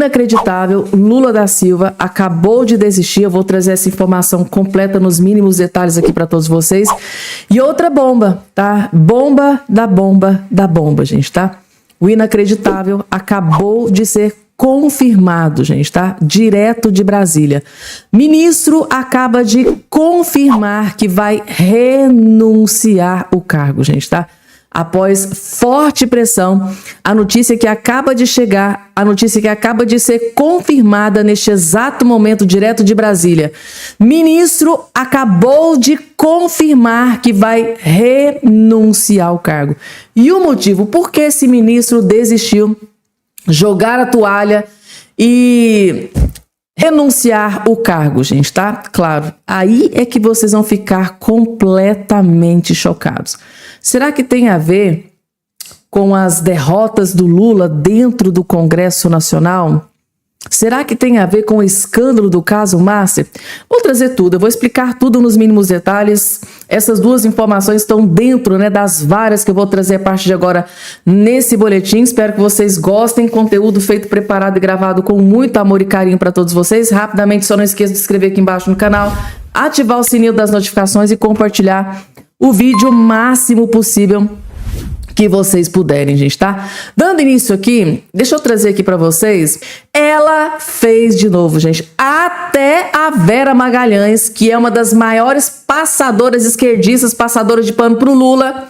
inacreditável, Lula da Silva acabou de desistir. Eu vou trazer essa informação completa nos mínimos detalhes aqui para todos vocês. E outra bomba, tá? Bomba, gente, tá? O inacreditável acabou de ser confirmado, gente, tá? Direto de Brasília. Ministro acaba de confirmar que vai renunciar o cargo, gente, tá? Após forte pressão, a notícia que acaba de chegar, a notícia que acaba de ser confirmada neste exato momento, direto de Brasília. Ministro acabou de confirmar que vai renunciar ao cargo. E o motivo por que esse ministro desistiu, jogar a toalha e renunciar o cargo, gente, tá? Claro, aí é que vocês vão ficar completamente chocados. Será que tem a ver com as derrotas do Lula dentro do Congresso Nacional? Será que tem a ver com o escândalo do caso Márcia? Vou trazer tudo, eu vou explicar tudo nos mínimos detalhes. Essas duas informações estão dentro, né, das várias que eu vou trazer a partir de agora nesse boletim. Espero que vocês gostem. Conteúdo feito, preparado e gravado com muito amor e carinho para todos vocês. Rapidamente, só não esqueça de se inscrever aqui embaixo no canal, ativar o sininho das notificações e compartilhar o vídeo o máximo possível que vocês puderem, gente, tá? Dando início aqui, deixa eu trazer aqui pra vocês. Ela fez de novo, gente. Até a Vera Magalhães, que é uma das maiores passadoras esquerdistas, passadoras de pano pro Lula,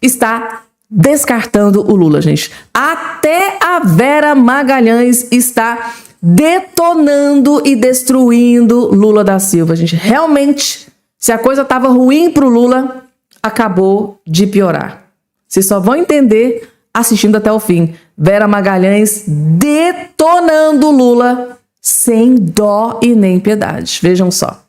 está descartando o Lula, gente. Até a Vera Magalhães está detonando e destruindo Lula da Silva, gente. Realmente, se a coisa estava ruim pro Lula, acabou de piorar. Vocês só vão entender assistindo até o fim. Vera Magalhães detonando Lula sem dó e nem piedade. Vejam só.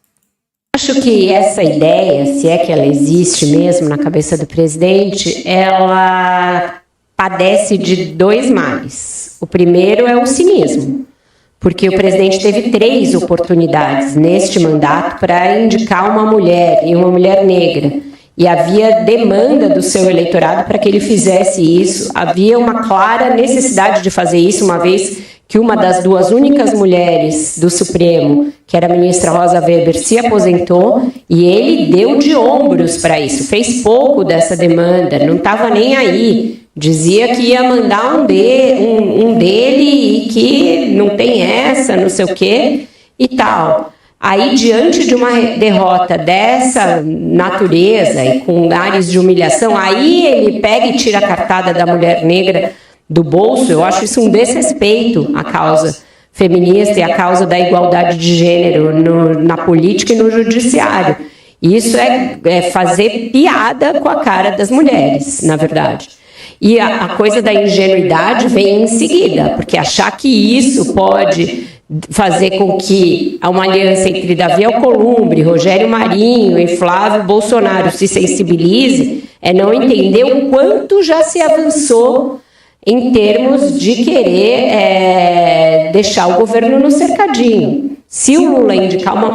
Acho que essa ideia, se é que ela existe mesmo na cabeça do presidente, ela padece de dois males. O primeiro é o cinismo, porque o presidente teve 3 oportunidades neste mandato para indicar uma mulher e uma mulher negra. E havia demanda do seu eleitorado para que ele fizesse isso. Havia uma clara necessidade de fazer isso, uma vez que uma das 2 únicas mulheres do Supremo, que era a ministra Rosa Weber, se aposentou, e ele deu de ombros para isso. Fez pouco dessa demanda, não estava nem aí. Dizia que ia mandar um dele e que não tem essa, não sei o quê e tal. Aí, diante de uma derrota dessa natureza e com ares de humilhação, aí ele pega e tira a cartada da mulher negra do bolso. Eu acho isso um desrespeito à causa feminista e à causa da igualdade de gênero na política e no judiciário. Isso é fazer piada com a cara das mulheres, na verdade. E a coisa da ingenuidade vem em seguida, porque achar que isso pode fazer com que uma aliança entre Davi Alcolumbre, Rogério Marinho e Flávio Bolsonaro se sensibilize é não entender o quanto já se avançou em termos de querer deixar o governo no cercadinho. Se o Lula indicar uma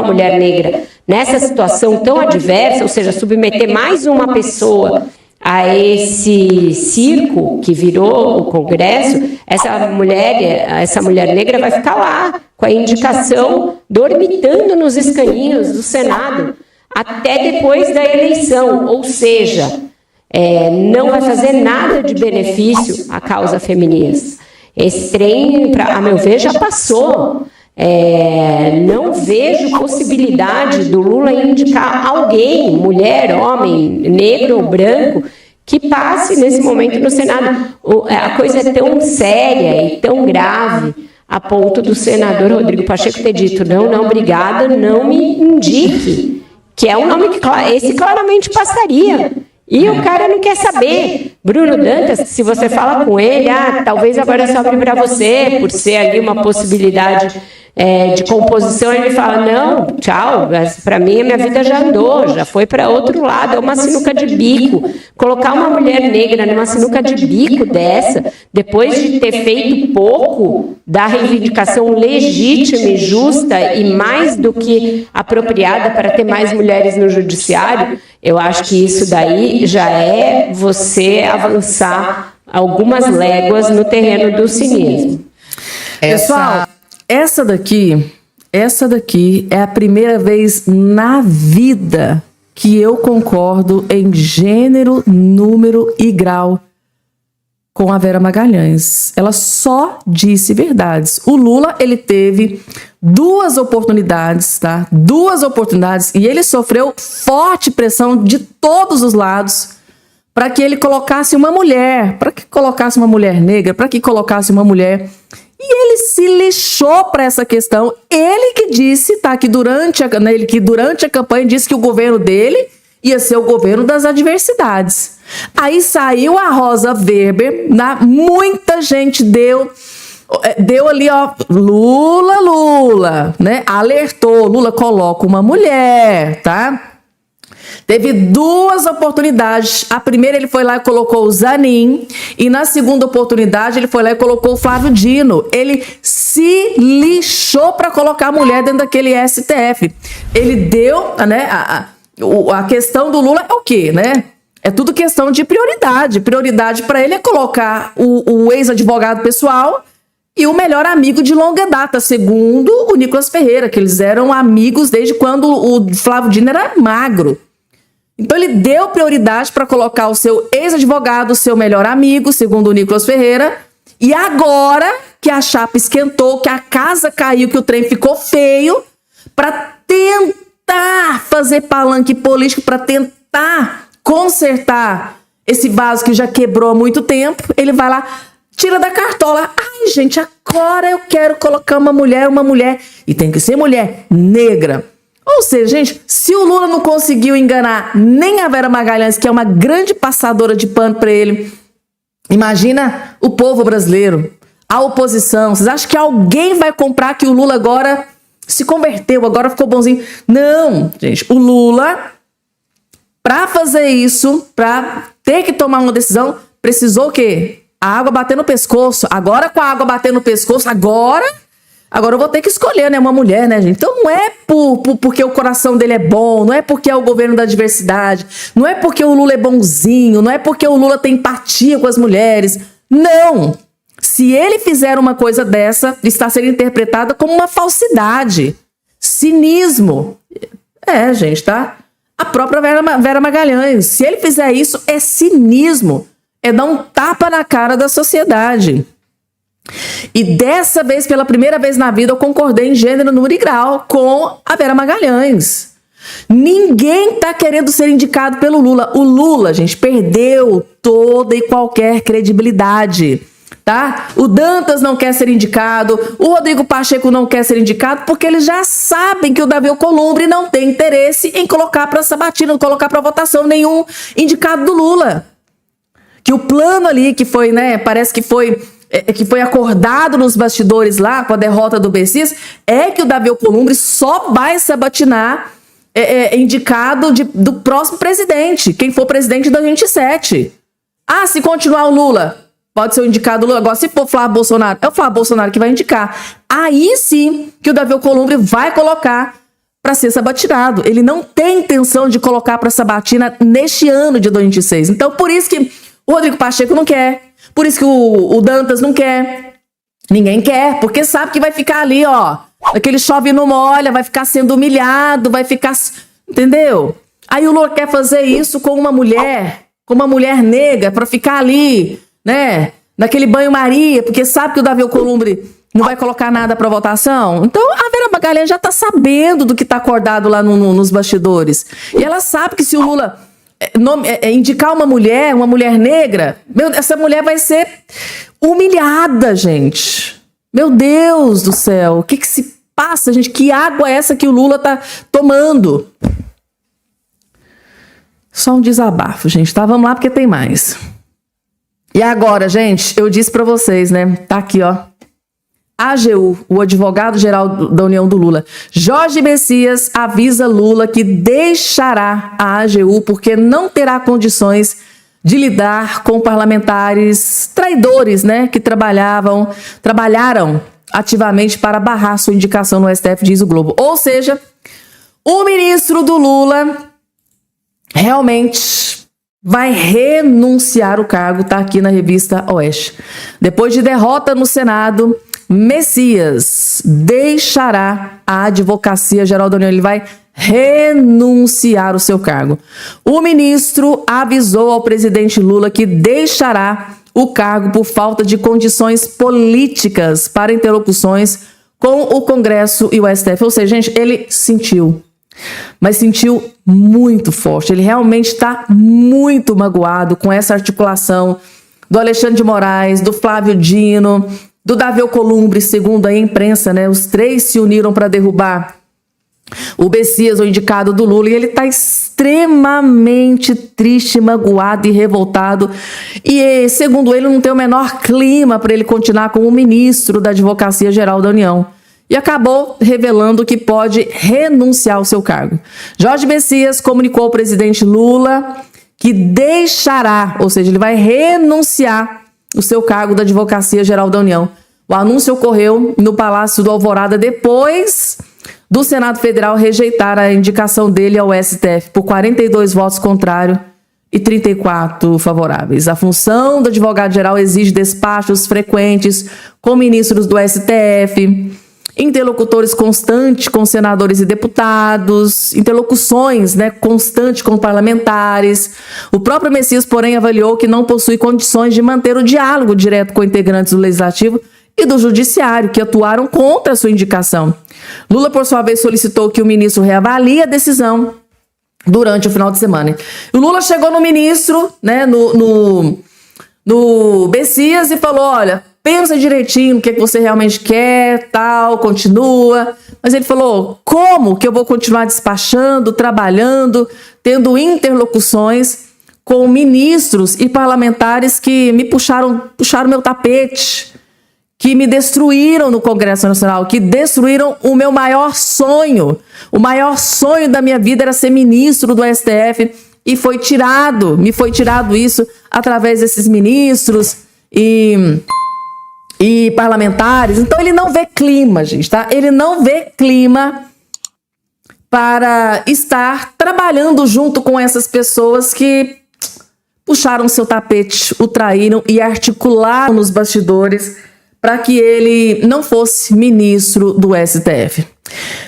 mulher negra nessa situação tão adversa, ou seja, submeter mais uma pessoa a esse circo que virou o Congresso, essa mulher negra vai ficar lá com a indicação dormitando nos escaninhos do Senado até depois da eleição, ou seja, não vai fazer nada de benefício à causa feminista. Esse trem, a meu ver, já passou. Não vejo possibilidade do Lula indicar alguém, mulher, homem, negro ou branco, que passe nesse momento no Senado. A coisa é tão séria e tão grave a ponto do senador Rodrigo Pacheco ter dito: não, obrigada, não me indique, que é um nome que esse claramente passaria. E o cara não quer saber. Bruno Dantas, se você fala com ele, talvez agora sobre para você, por ser ali uma possibilidade de composição, ele fala: não, tchau, para mim a minha vida já andou, já foi para outro lado, é uma sinuca de bico. Colocar uma mulher negra numa sinuca de bico dessa, depois de ter feito pouco da reivindicação legítima e justa e mais do que apropriada para ter mais mulheres no judiciário, eu acho que isso daí já é você avançar algumas léguas no terreno do cinismo. Pessoal, essa daqui é a primeira vez na vida que eu concordo em gênero, número e grau com a Vera Magalhães. Ela só disse verdades. O Lula, ele teve 2 oportunidades, tá? 2 oportunidades, e ele sofreu forte pressão de todos os lados para que ele colocasse uma mulher, para que colocasse uma mulher negra, para que colocasse uma mulher. E ele se lixou para essa questão. Ele que disse, tá? Que durante a campanha disse que o governo dele ia ser o governo das adversidades. Aí saiu a Rosa Weber, muita gente deu ali, ó, Lula, né? Alertou, Lula coloca uma mulher, tá? Teve 2 oportunidades. A primeira ele foi lá e colocou o Zanin, e na segunda oportunidade ele foi lá e colocou o Flávio Dino. Ele se lixou para colocar a mulher dentro daquele STF. Ele deu, né, a questão do Lula é o quê, né? É tudo questão de prioridade. Prioridade para ele é colocar o ex-advogado pessoal e o melhor amigo de longa data, segundo o Nicolas Ferreira, que eles eram amigos desde quando o Flávio Dino era magro. Então ele deu prioridade para colocar o seu ex-advogado, o seu melhor amigo, segundo o Nicolas Ferreira. E agora que a chapa esquentou, que a casa caiu, que o trem ficou feio, para tentar fazer palanque político, para tentar consertar esse vaso que já quebrou há muito tempo, ele vai lá, tira da cartola. Ai, gente, agora eu quero colocar uma mulher. E tem que ser mulher negra. Ou seja, gente, se o Lula não conseguiu enganar nem a Vera Magalhães, que é uma grande passadora de pano para ele, imagina o povo brasileiro, a oposição. Vocês acham que alguém vai comprar que o Lula agora se converteu, agora ficou bonzinho? Não, gente, o Lula, para fazer isso, para ter que tomar uma decisão, precisou o quê? A água bater no pescoço. Agora, com a água bater no pescoço, agora eu vou ter que escolher, né? Uma mulher, né, gente? Então não é porque o coração dele é bom, não é porque é o governo da diversidade, não é porque o Lula é bonzinho, não é porque o Lula tem empatia com as mulheres. Não! Se ele fizer uma coisa dessa, está sendo interpretada como uma falsidade, cinismo. É, gente, tá? A própria Vera Magalhães. Se ele fizer isso, é cinismo. É dar um tapa na cara da sociedade. E dessa vez, pela primeira vez na vida, eu concordei em gênero, número e grau com a Vera Magalhães. Ninguém tá querendo ser indicado pelo Lula. O Lula, gente, perdeu toda e qualquer credibilidade, tá? O Dantas não quer ser indicado, o Rodrigo Pacheco não quer ser indicado, porque eles já sabem que o Davi Alcolumbre não tem interesse em colocar para sabatina, não colocar para votação nenhum indicado do Lula. Que o plano ali que foi, né, parece que foi acordado nos bastidores lá com a derrota do Messias, é que o Davi Alcolumbre só vai sabatinar indicado do próximo presidente, quem for presidente de 2027. Ah, se continuar o Lula, pode ser o indicado Lula. Agora, se for Flávio Bolsonaro, é o Flávio Bolsonaro que vai indicar. Aí sim que o Davi Alcolumbre vai colocar para ser sabatinado. Ele não tem intenção de colocar para sabatina neste ano de 2026. Então, por isso que o Rodrigo Pacheco não quer. Por isso que o Dantas não quer. Ninguém quer, porque sabe que vai ficar ali, ó. Aquele chove não molha, vai ficar sendo humilhado, vai ficar... Entendeu? Aí o Lula quer fazer isso com uma mulher negra, para ficar ali, né? Naquele banho-maria, porque sabe que o Davi Alcolumbre não vai colocar nada para votação. Então a Vera Magalhães já tá sabendo do que tá acordado lá nos bastidores. E ela sabe que se o Lula... indicar uma mulher negra, essa mulher vai ser humilhada, gente. Meu Deus do céu, o que se passa, gente? Que água é essa que o Lula tá tomando? Só um desabafo, gente, tá? Vamos lá, porque tem mais. E agora, gente, eu disse pra vocês, né? Tá aqui, ó. AGU, o advogado-geral da União do Lula, Jorge Messias, avisa Lula que deixará a AGU porque não terá condições de lidar com parlamentares traidores, né, que trabalharam ativamente para barrar sua indicação no STF, diz o Globo. Ou seja, o ministro do Lula realmente vai renunciar o cargo, tá aqui na revista Oeste. Depois de derrota no Senado, Messias deixará a Advocacia Geral da União. Ele vai renunciar ao seu cargo. O ministro avisou ao presidente Lula que deixará o cargo por falta de condições políticas para interlocuções com o Congresso e o STF. Ou seja, gente, ele sentiu, mas sentiu muito forte. Ele realmente está muito magoado com essa articulação do Alexandre de Moraes, do Flávio Dino, do Davi Alcolumbre, segundo a imprensa, né? Os três se uniram para derrubar o Messias, o indicado do Lula, e ele está extremamente triste, magoado e revoltado. E, segundo ele, não tem o menor clima para ele continuar como ministro da Advocacia Geral da União. E acabou revelando que pode renunciar ao seu cargo. Jorge Messias comunicou ao presidente Lula que deixará, ou seja, ele vai renunciar o seu cargo da Advocacia Geral da União. O anúncio ocorreu no Palácio do Alvorada depois do Senado Federal rejeitar a indicação dele ao STF por 42 votos contrários e 34 favoráveis. A função do advogado-geral exige despachos frequentes com ministros do STF, interlocutores constantes com senadores e deputados, interlocuções, né, constantes com parlamentares. O próprio Messias, porém, avaliou que não possui condições de manter o diálogo direto com integrantes do Legislativo e do Judiciário, que atuaram contra a sua indicação. Lula, por sua vez, solicitou que o ministro reavalie a decisão durante o final de semana. O Lula chegou no ministro, né, no Messias, e falou: olha, pensa direitinho o que você realmente quer, tal, continua. Mas ele falou: como que eu vou continuar despachando, trabalhando, tendo interlocuções com ministros e parlamentares que me puxaram meu tapete, que me destruíram no Congresso Nacional, que destruíram o meu maior sonho. O maior sonho da minha vida era ser ministro do STF, e me foi tirado isso através desses ministros e parlamentares. Então ele não vê clima, gente, tá? Ele não vê clima para estar trabalhando junto com essas pessoas que puxaram seu tapete, o traíram e articularam nos bastidores para que ele não fosse ministro do STF.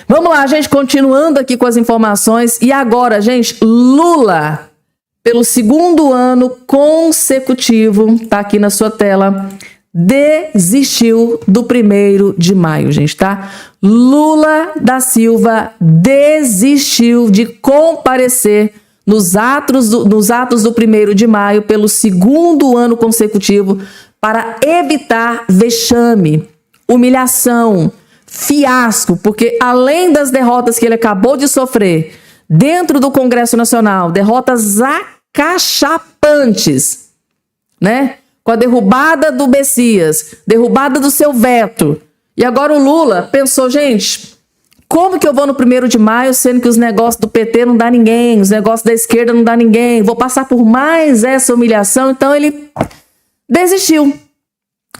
Vamos lá, gente, continuando aqui com as informações. E agora, gente, Lula, pelo segundo ano consecutivo, tá aqui na sua tela, desistiu do 1º de maio, gente, tá? Lula da Silva desistiu de comparecer nos atos do 1º de maio pelo segundo ano consecutivo para evitar vexame, humilhação, fiasco, porque além das derrotas que ele acabou de sofrer dentro do Congresso Nacional, derrotas acachapantes, né? Com a derrubada do Messias, derrubada do seu veto. E agora o Lula pensou: gente, como que eu vou no 1º de maio, sendo que os negócios do PT não dá ninguém, os negócios da esquerda não dá ninguém, vou passar por mais essa humilhação. Então ele desistiu.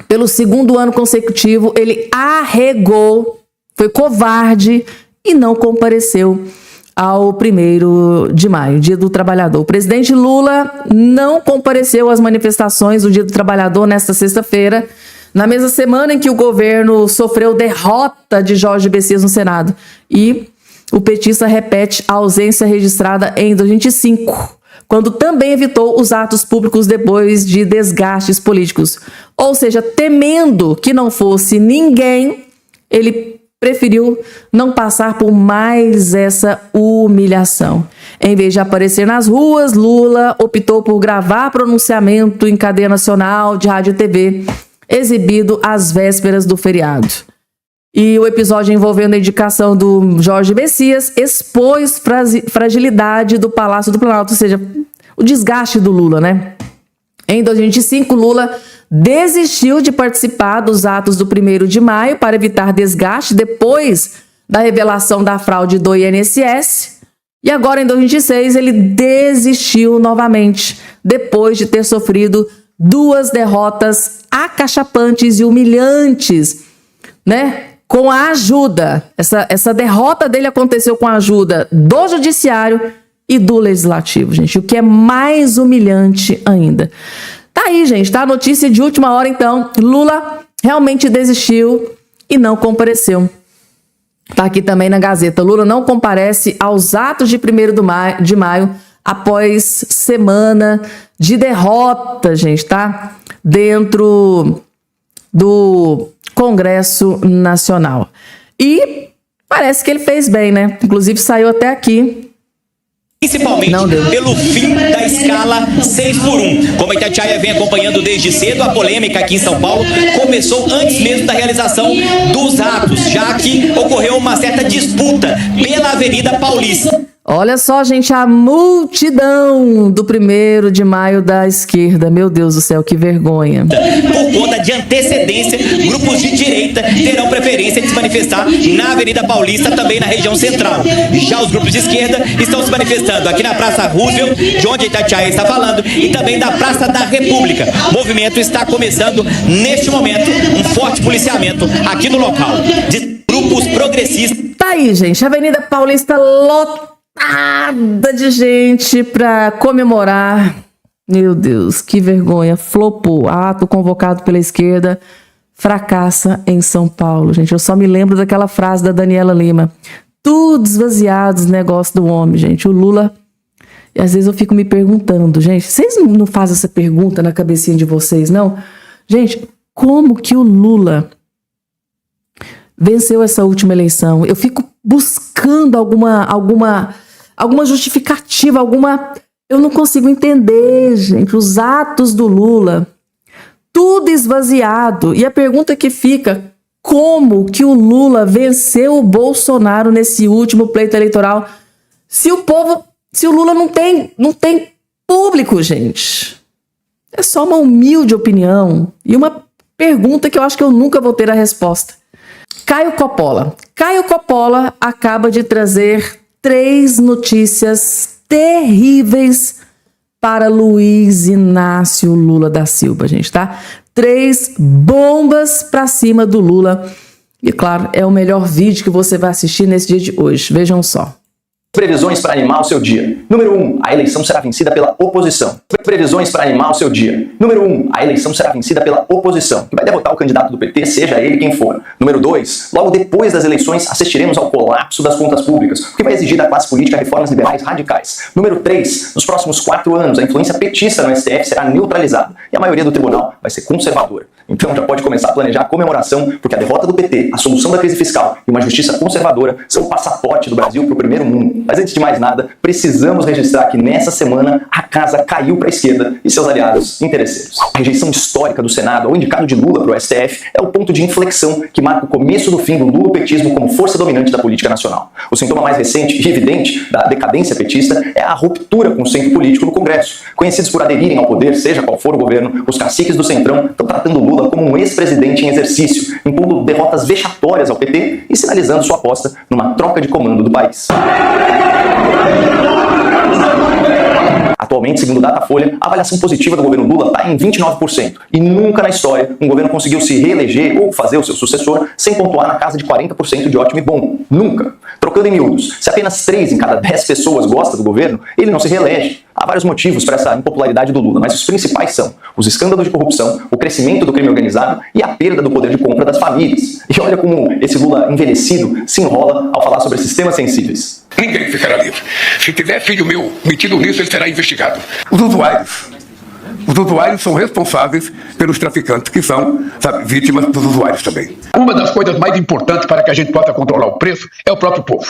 Pelo segundo ano consecutivo, ele arregou, foi covarde e não compareceu ao 1º de maio, Dia do Trabalhador. O presidente Lula não compareceu às manifestações do Dia do Trabalhador nesta sexta-feira, na mesma semana em que o governo sofreu derrota de Jorge Messias no Senado. E o petista repete a ausência registrada em 2005, quando também evitou os atos públicos depois de desgastes políticos. Ou seja, temendo que não fosse ninguém, ele preferiu não passar por mais essa humilhação. Em vez de aparecer nas ruas, Lula optou por gravar pronunciamento em cadeia nacional de rádio e TV, exibido às vésperas do feriado. E o episódio envolvendo a indicação do Jorge Messias expôs fragilidade do Palácio do Planalto, ou seja, o desgaste do Lula, né? Em 2025, Lula desistiu de participar dos atos do 1º de maio para evitar desgaste depois da revelação da fraude do INSS. E agora, em 2026, ele desistiu novamente, depois de ter sofrido 2 derrotas acachapantes e humilhantes, né? Com a ajuda, essa derrota dele aconteceu com a ajuda do Judiciário e do Legislativo, gente, o que é mais humilhante ainda. Tá aí, gente, tá? A notícia de última hora, então. Lula realmente desistiu e não compareceu. Está aqui também na Gazeta. Lula não comparece aos atos de 1º de maio após semana de derrota, gente, tá? Dentro do Congresso Nacional. E parece que ele fez bem, né? Inclusive saiu até aqui. Principalmente pelo fim da escala 6x1. Como a Itatiaia vem acompanhando desde cedo, a polêmica aqui em São Paulo começou antes mesmo da realização dos atos, já que ocorreu uma certa disputa pela Avenida Paulista. Olha só, gente, a multidão do 1º de maio da esquerda. Meu Deus do céu, que vergonha. Por conta de antecedência, grupos de direita terão preferência de se manifestar na Avenida Paulista, também na região central. Já os grupos de esquerda estão se manifestando aqui na Praça Roosevelt, de onde a Itatiaia está falando, e também da Praça da República. O movimento está começando, neste momento, um forte policiamento aqui no local de grupos progressistas. Tá aí, gente, Avenida Paulista lotada de gente para comemorar. Meu Deus, que vergonha. Flopou. Ato convocado pela esquerda fracassa em São Paulo. Gente, eu só me lembro daquela frase da Daniela Lima. Tudo esvaziado os negócios do homem, gente. O Lula... E às vezes eu fico me perguntando, gente, vocês não fazem essa pergunta na cabecinha de vocês, não? Gente, como que o Lula venceu essa última eleição? Eu fico buscando alguma justificativa, eu não consigo entender, gente, os atos do Lula, tudo esvaziado. E a pergunta que fica, como que o Lula venceu o Bolsonaro nesse último pleito eleitoral, se o Lula não tem público, gente? É só uma humilde opinião e uma pergunta que eu acho que eu nunca vou ter a resposta. Caio Coppola acaba de trazer 3 notícias terríveis para Luiz Inácio Lula da Silva, gente, tá? 3 bombas para cima do Lula. E, claro, é o melhor vídeo que você vai assistir nesse dia de hoje. Vejam só. Previsões para animar o seu dia. Número 1, a eleição será vencida pela oposição. Previsões para animar o seu dia. Número 1, a eleição será vencida pela oposição, que vai derrotar o candidato do PT, seja ele quem for. Número 2, logo depois das eleições assistiremos ao colapso das contas públicas, o que vai exigir da classe política reformas liberais radicais. Número 3, nos próximos 4 anos a influência petista no STF será neutralizada e a maioria do tribunal vai ser conservadora. Então já pode começar a planejar a comemoração, porque a derrota do PT, a solução da crise fiscal e uma justiça conservadora são o passaporte do Brasil para o primeiro mundo. Mas antes de mais nada, precisamos registrar que nessa semana a casa caiu para a esquerda e seus aliados interesseiros. A rejeição histórica do Senado ao indicado de Lula para o STF é o ponto de inflexão que marca o começo do fim do lulopetismo como força dominante da política nacional. O sintoma mais recente e evidente da decadência petista é a ruptura com o centro político no Congresso. Conhecidos por aderirem ao poder, seja qual for o governo, os caciques do Centrão estão tratando Lula como um ex-presidente em exercício, impondo derrotas vexatórias ao PT e sinalizando sua aposta numa troca de comando do país. Atualmente, segundo o Datafolha, a avaliação positiva do governo Lula está em 29%. E nunca na história um governo conseguiu se reeleger ou fazer o seu sucessor sem pontuar na casa de 40% de ótimo e bom. Nunca. Trocando em miúdos, se apenas 3 em cada 10 pessoas gosta do governo, ele não se reelege. Há vários motivos para essa impopularidade do Lula, mas os principais são os escândalos de corrupção, o crescimento do crime organizado e a perda do poder de compra das famílias. E olha como esse Lula envelhecido se enrola ao falar sobre esses temas sensíveis. Ninguém ficará livre. Se tiver filho meu metido nisso, ele será investigado. Os usuários são responsáveis pelos traficantes, que são, vítimas dos usuários também. Uma das coisas mais importantes para que a gente possa controlar o preço é o próprio povo.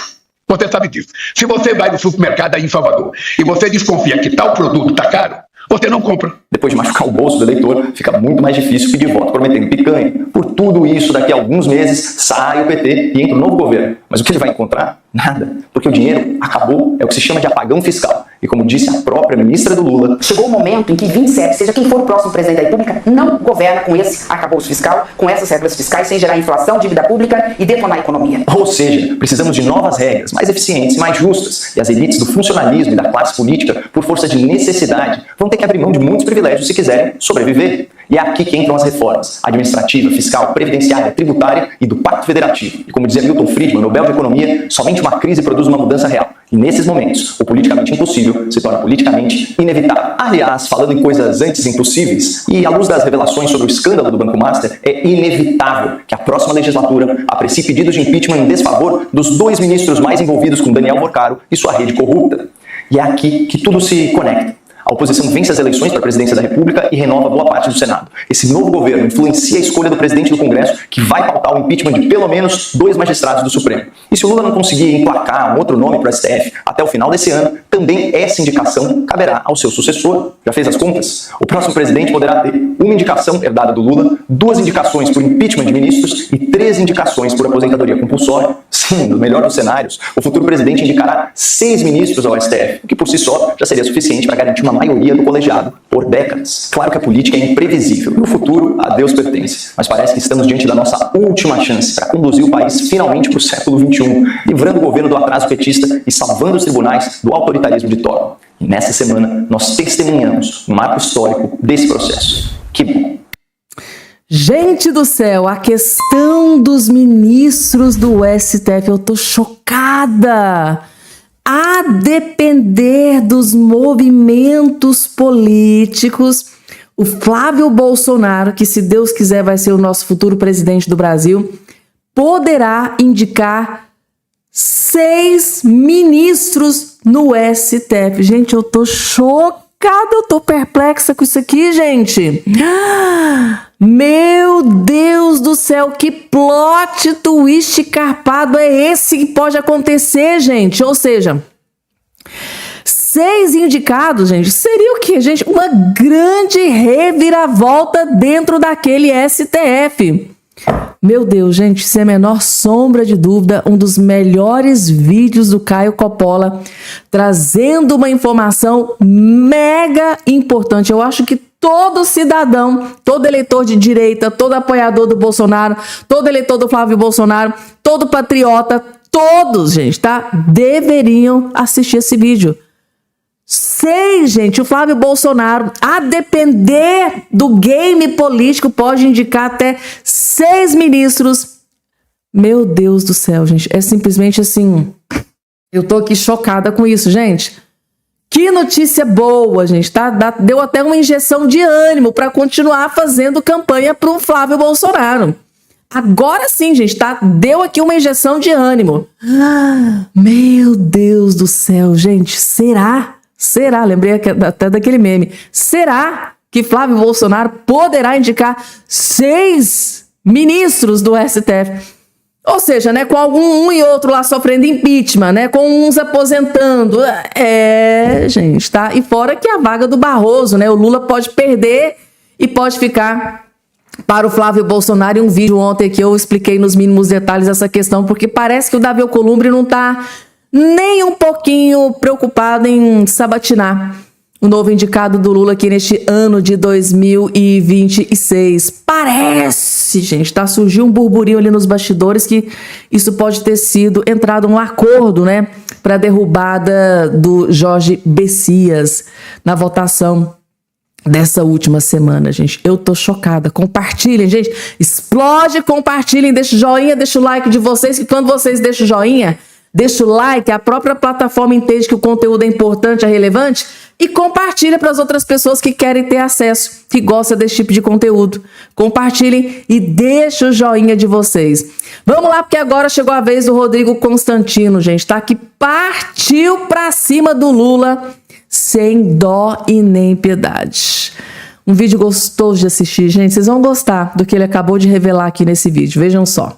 Você sabe disso. Se você vai no supermercado aí em Salvador e você desconfia que tal produto está caro, você não compra. Depois de machucar o bolso do eleitor, fica muito mais difícil pedir voto prometendo picanha. Por tudo isso, daqui a alguns meses, sai o PT e entra um novo governo. Mas o que ele vai encontrar? Nada. Porque o dinheiro acabou, é o que se chama de apagão fiscal. E como disse a própria ministra do Lula... Chegou o momento em que 27, seja quem for o próximo presidente da República, não governa com esse arcabouço fiscal, com essas regras fiscais, sem gerar inflação, dívida pública e detonar a economia. Ou seja, precisamos de novas regras, mais eficientes e mais justas. E as elites do funcionalismo e da classe política, por força de necessidade, vão ter que abrir mão de muitos privilégios se quiserem sobreviver. E é aqui que entram as reformas administrativa, fiscal, previdenciária, tributária e do Pacto Federativo. E como dizia Milton Friedman, Nobel de Economia, somente uma crise produz uma mudança real. E nesses momentos, o politicamente impossível se torna politicamente inevitável. Aliás, falando em coisas antes impossíveis, e à luz das revelações sobre o escândalo do Banco Master, é inevitável que a próxima legislatura aprecie pedidos de impeachment em desfavor dos 2 ministros mais envolvidos com Daniel Porcaro e sua rede corrupta. E é aqui que tudo se conecta. A oposição vence as eleições para a presidência da República e renova boa parte do Senado. Esse novo governo influencia a escolha do presidente do Congresso, que vai pautar o impeachment de pelo menos 2 magistrados do Supremo. E se o Lula não conseguir emplacar um outro nome para o STF até o final desse ano, também essa indicação caberá ao seu sucessor. Já fez as contas? O próximo presidente poderá ter uma indicação herdada do Lula, 2 indicações por impeachment de ministros e 3 indicações por aposentadoria compulsória. Sim, no melhor dos cenários, o futuro presidente indicará 6 ministros ao STF, o que por si só já seria suficiente para garantir uma maioria do colegiado por décadas. Claro que a política é imprevisível e o futuro a Deus pertence, mas parece que estamos diante da nossa última chance para conduzir o país finalmente para o século XXI, livrando o governo do atraso petista e salvando os tribunais do autoritarismo de Torbon. E nessa semana nós testemunhamos um marco histórico desse processo. Que bom! Gente do céu, a questão dos ministros do STF, eu tô chocada. A depender dos movimentos políticos, o Flávio Bolsonaro, que se Deus quiser vai ser o nosso futuro presidente do Brasil, poderá indicar 6 ministros no STF. Gente, eu tô chocada, eu tô perplexa com isso aqui, gente. Meu Deus do céu, que plot twist carpado é esse que pode acontecer, gente? Ou seja, 6 indicados, gente, seria o quê, gente? Uma grande reviravolta dentro daquele STF. Meu Deus, gente, sem a menor sombra de dúvida, um dos melhores vídeos do Caio Coppola, trazendo uma informação mega importante. Eu acho que todo cidadão, todo eleitor de direita, todo apoiador do Bolsonaro, todo eleitor do Flávio Bolsonaro, todo patriota, todos, gente, tá? Deveriam assistir esse vídeo. 6, gente, o Flávio Bolsonaro, a depender do game político, pode indicar até 6 ministros. Meu Deus do céu, gente, é simplesmente assim, eu tô aqui chocada com isso, gente. Que notícia boa, gente, tá? Deu até uma injeção de ânimo para continuar fazendo campanha pro Flávio Bolsonaro. Agora sim, gente, tá? Deu aqui uma injeção de ânimo. Meu Deus do céu, gente, será? Lembrei até daquele meme. Será que Flávio Bolsonaro poderá indicar 6 ministros do STF? Ou seja, né, com um e outro lá sofrendo impeachment, né, com uns aposentando. Gente, tá? E fora que a vaga do Barroso, né, o Lula pode perder e pode ficar para o Flávio Bolsonaro. Em um vídeo ontem que eu expliquei nos mínimos detalhes essa questão, porque parece que o Davi Alcolumbre não tá nem um pouquinho preocupado em sabatinar o novo indicado do Lula aqui neste ano de 2026. Parece, gente, tá? Surgiu um burburinho ali nos bastidores que isso pode ter sido entrado num acordo, né, para a derrubada do Jorge Bessias na votação dessa última semana, gente. Eu tô chocada. Compartilhem, gente. Explode, compartilhem, deixa o joinha, deixa o like de vocês, que quando vocês deixam o joinha, deixa o like, a própria plataforma entende que o conteúdo é importante, é relevante e compartilha para as outras pessoas que querem ter acesso, que gostam desse tipo de conteúdo. Compartilhem e deixa o joinha de vocês. Vamos lá, porque agora chegou a vez do Rodrigo Constantino, gente, tá? Que partiu para cima do Lula sem dó e nem piedade. Um vídeo gostoso de assistir, gente. Vocês vão gostar do que ele acabou de revelar aqui nesse vídeo. Vejam só.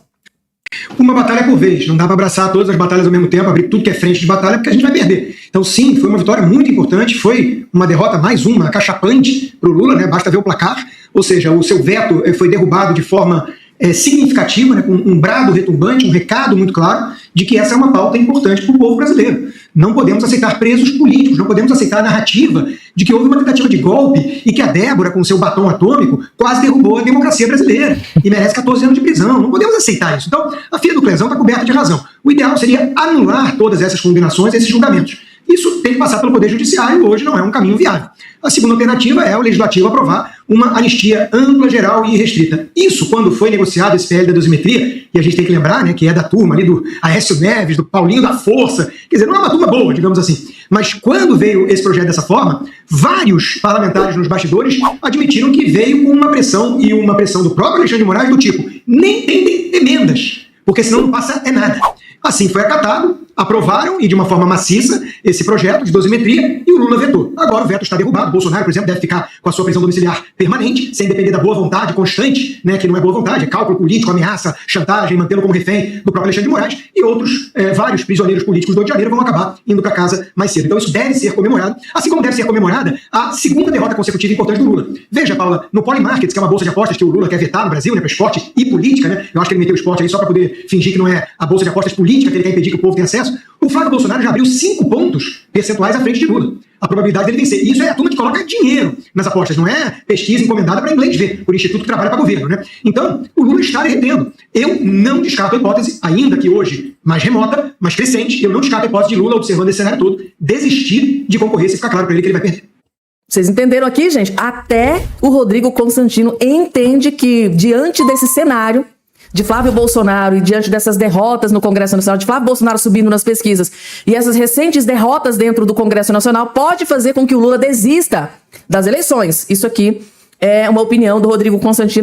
Uma batalha por vez, não dá para abraçar todas as batalhas ao mesmo tempo, abrir tudo que é frente de batalha, porque a gente vai perder. Então sim, foi uma vitória muito importante, foi uma derrota mais uma, acachapante para o Lula, né? Basta ver o placar, ou seja, o seu veto foi derrubado de forma significativa, né? Com um brado retumbante, um recado muito claro de que essa é uma pauta importante para o povo brasileiro. Não podemos aceitar presos políticos, não podemos aceitar a narrativa de que houve uma tentativa de golpe e que a Débora, com seu batom atômico, quase derrubou a democracia brasileira e merece 14 anos de prisão. Não podemos aceitar isso. Então, a filha do Clezão está coberta de razão. O ideal seria anular todas essas combinações, esses julgamentos. Isso tem que passar pelo Poder Judiciário, hoje não é um caminho viável. A segunda alternativa é o Legislativo aprovar uma anistia ampla, geral e restrita. Isso, quando foi negociado esse PL da dosimetria, e a gente tem que lembrar, né, que é da turma ali do Aécio Neves, do Paulinho da Força, quer dizer, não é uma turma boa, digamos assim. Mas quando veio esse projeto dessa forma, vários parlamentares nos bastidores admitiram que veio com uma pressão, e uma pressão do próprio Alexandre de Moraes do tipo, nem tem emendas, porque senão não passa nada. Assim foi acatado, aprovaram, e de uma forma maciça, esse projeto de dosimetria, e o Lula vetou. Agora o veto está derrubado. O Bolsonaro, por exemplo, deve ficar com a sua prisão domiciliar permanente, sem depender da boa vontade constante, né, que não é boa vontade, é cálculo político, ameaça, chantagem, mantê-lo como refém do próprio Alexandre de Moraes, e outros, vários prisioneiros políticos do Rio de Janeiro vão acabar indo para casa mais cedo. Então isso deve ser comemorado, assim como deve ser comemorada a segunda derrota consecutiva importante do Lula. Veja, Paula, no Polymarkets, que é uma bolsa de apostas que o Lula quer vetar no Brasil, né, para esporte e política, né, eu acho que ele meteu o esporte aí só para poder fingir que não é a bolsa de apostas política que ele quer impedir que o povo tenha acesso. O Flávio Bolsonaro já abriu 5 pontos percentuais à frente de Lula. A probabilidade dele vencer. E isso é a turma que coloca dinheiro nas apostas, não é pesquisa encomendada para inglês ver, por instituto que trabalha para governo, né? Então, o Lula está derretendo. Eu não descarto a hipótese, ainda que hoje mais remota, mais crescente, eu não descarto a hipótese de Lula, observando esse cenário todo, desistir de concorrer se ficar claro para ele que ele vai perder. Vocês entenderam aqui, gente? Até o Rodrigo Constantino entende que, diante desse cenário de Flávio Bolsonaro e diante dessas derrotas no Congresso Nacional, de Flávio Bolsonaro subindo nas pesquisas e essas recentes derrotas dentro do Congresso Nacional, pode fazer com que o Lula desista das eleições. Isso aqui é uma opinião do Rodrigo Constantino.